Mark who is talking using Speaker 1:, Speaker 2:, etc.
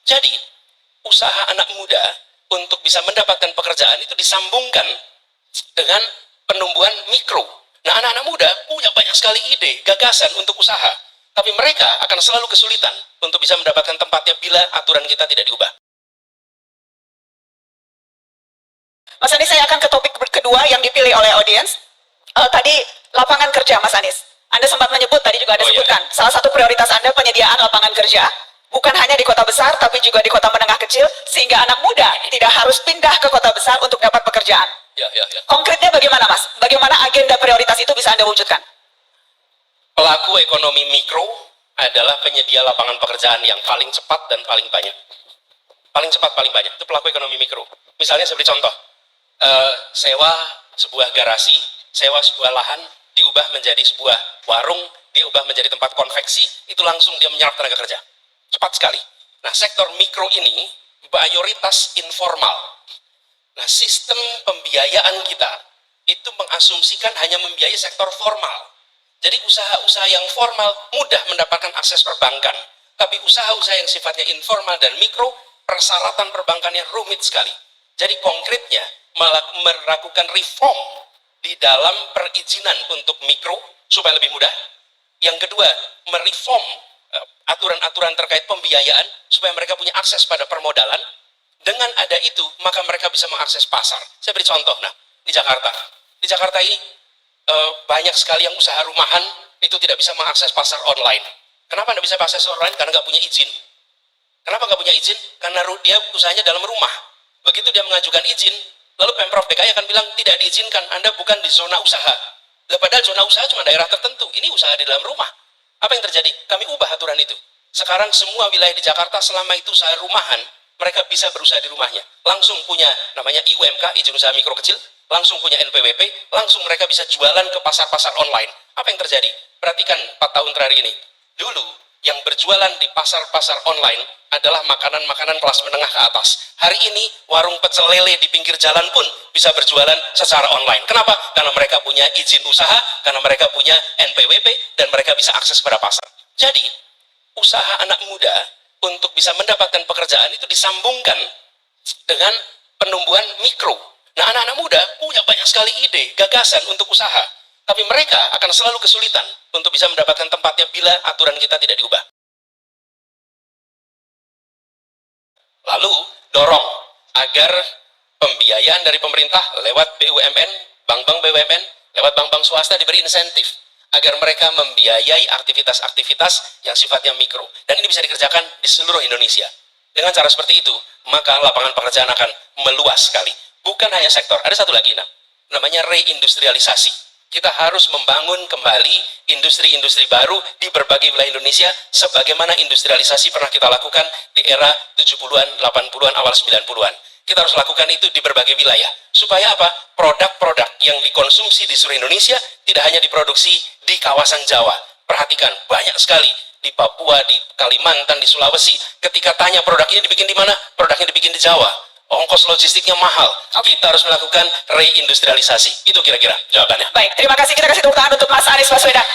Speaker 1: Jadi, usaha anak muda untuk bisa mendapatkan pekerjaan itu disambungkan dengan penumbuhan mikro. Nah, anak-anak muda punya banyak sekali ide, gagasan untuk usaha. Tapi mereka akan selalu kesulitan untuk bisa mendapatkan tempatnya bila aturan kita tidak diubah.
Speaker 2: Mas Anies, saya akan ke topik kedua yang dipilih oleh audiens. Tadi lapangan kerja, Mas Anies. Anda sempat menyebut, tadi juga Anda sebutkan, salah satu prioritas Anda penyediaan lapangan kerja, bukan hanya di kota besar, tapi juga di kota menengah kecil, sehingga anak muda tidak harus pindah ke kota besar untuk dapat pekerjaan. Konkretnya bagaimana, Mas? Bagaimana agenda prioritas itu bisa Anda wujudkan?
Speaker 1: Pelaku ekonomi mikro adalah penyedia lapangan pekerjaan yang paling cepat dan paling banyak. Paling cepat, paling banyak. Itu pelaku ekonomi mikro. Misalnya seperti contoh, sewa sebuah garasi, sewa sebuah lahan, diubah menjadi sebuah warung, diubah menjadi tempat konveksi, itu langsung dia menyerap tenaga kerja. Cepat sekali. Nah, sektor mikro ini mayoritas informal. Nah, sistem pembiayaan kita itu mengasumsikan hanya membiayai sektor formal. Jadi usaha-usaha yang formal mudah mendapatkan akses perbankan. Tapi usaha-usaha yang sifatnya informal dan mikro, persyaratan perbankannya rumit sekali. Jadi konkretnya, melakukan reform di dalam perizinan untuk mikro supaya lebih mudah. Yang kedua, mereform aturan-aturan terkait pembiayaan supaya mereka punya akses pada permodalan. Dengan ada itu, maka mereka bisa mengakses pasar. Saya beri contoh, di Jakarta. Di Jakarta ini banyak sekali yang usaha rumahan itu tidak bisa mengakses pasar online. Kenapa tidak bisa akses online? Karena nggak punya izin. Kenapa nggak punya izin? Karena dia usahanya dalam rumah. Begitu dia mengajukan izin, lalu Pemprov DKI akan bilang tidak diizinkan, Anda bukan di zona usaha. Padahal zona usaha cuma daerah tertentu, ini usaha di dalam rumah. Apa yang terjadi? Kami ubah aturan itu. Sekarang semua wilayah di Jakarta selama itu usaha rumahan, mereka bisa berusaha di rumahnya. Langsung punya namanya IUMK, izin usaha mikro kecil, langsung punya NPWP, langsung mereka bisa jualan ke pasar-pasar online. Apa yang terjadi? Perhatikan 4 tahun terakhir ini. Dulu, yang berjualan di pasar-pasar online adalah makanan-makanan kelas menengah ke atas. Hari ini, warung pecel lele di pinggir jalan pun bisa berjualan secara online. Kenapa? Karena mereka punya izin usaha, karena mereka punya NPWP, dan mereka bisa akses pada pasar. Jadi, usaha anak muda untuk bisa mendapatkan pekerjaan itu disambungkan dengan penumbuhan mikro. Nah, anak-anak muda punya banyak sekali ide, gagasan untuk usaha. Tapi mereka akan selalu kesulitan untuk bisa mendapatkan tempatnya bila aturan kita tidak diubah. Lalu, dorong agar pembiayaan dari pemerintah lewat BUMN, bank-bank BUMN, lewat bank-bank swasta diberi insentif agar mereka membiayai aktivitas-aktivitas yang sifatnya mikro. Dan ini bisa dikerjakan di seluruh Indonesia. Dengan cara seperti itu, maka lapangan pekerjaan akan meluas sekali. Bukan hanya sektor, ada satu lagi, namanya reindustrialisasi. Kita harus membangun kembali industri-industri baru di berbagai wilayah Indonesia sebagaimana industrialisasi pernah kita lakukan di era 70-an, 80-an, awal 90-an. Kita harus lakukan itu di berbagai wilayah. Supaya apa? Produk-produk yang dikonsumsi di seluruh Indonesia tidak hanya diproduksi di kawasan Jawa. Perhatikan, banyak sekali di Papua, di Kalimantan, di Sulawesi. Ketika tanya produk ini dibikin di mana? Produknya dibikin di Jawa. Ongkos logistiknya mahal. Kita harus melakukan reindustrialisasi. Itu kira-kira jawabannya.
Speaker 2: Baik, terima kasih. Kita kasih tepuk tangan untuk Mas Anies Baswedan.